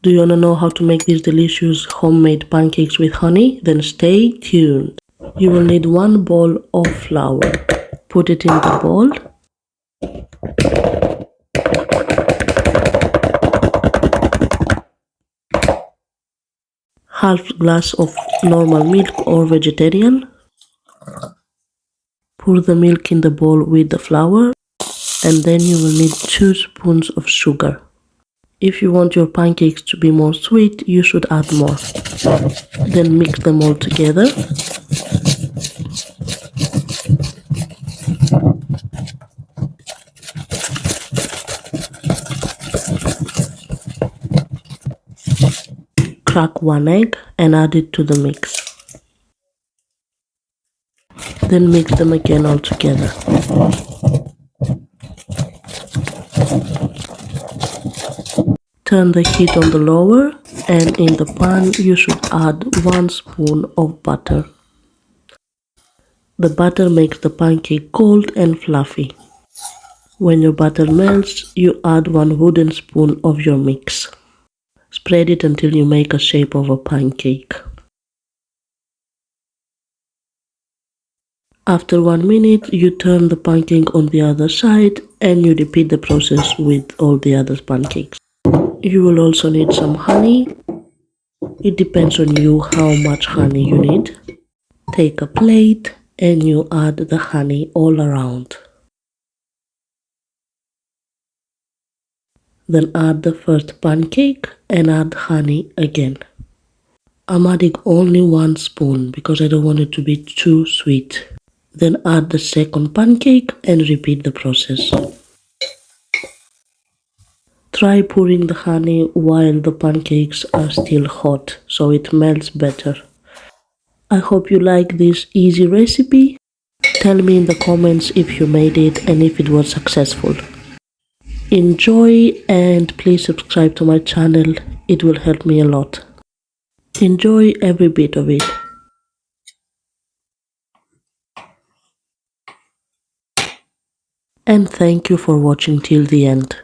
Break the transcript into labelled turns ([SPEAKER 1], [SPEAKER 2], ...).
[SPEAKER 1] Do you want to know how to make these delicious homemade pancakes with honey? Then stay tuned. You will need 1 bowl of flour. Put it in the bowl. Half glass of normal milk or vegetarian. Pour the milk in the bowl with the flour, and then you will need 2 spoons of sugar. If you want your pancakes to be more sweet, you should add more. Then mix them all together. Crack 1 egg and add it to the mix. Then mix them again all together. Turn the heat on the lower, and in the pan you should add 1 spoon of butter. The butter makes the pancake cold and fluffy. When your butter melts, you add 1 wooden spoon of your mix. Spread it until you make a shape of a pancake. After 1 minute, you turn the pancake on the other side and you repeat the process with all the other pancakes. You will also need some honey. It depends on you how much honey you need. Take a plate and you add the honey all around. Then add the first pancake and add honey again. I'm adding only 1 spoon because I don't want it to be too sweet. Then add the second pancake and repeat the process. Try pouring the honey while the pancakes are still hot so it melts better. I hope you like this easy recipe. Tell me in the comments if you made it and if it was successful. Enjoy, and please subscribe to my channel. It will help me a lot. Enjoy every bit of it. And thank you for watching till the end.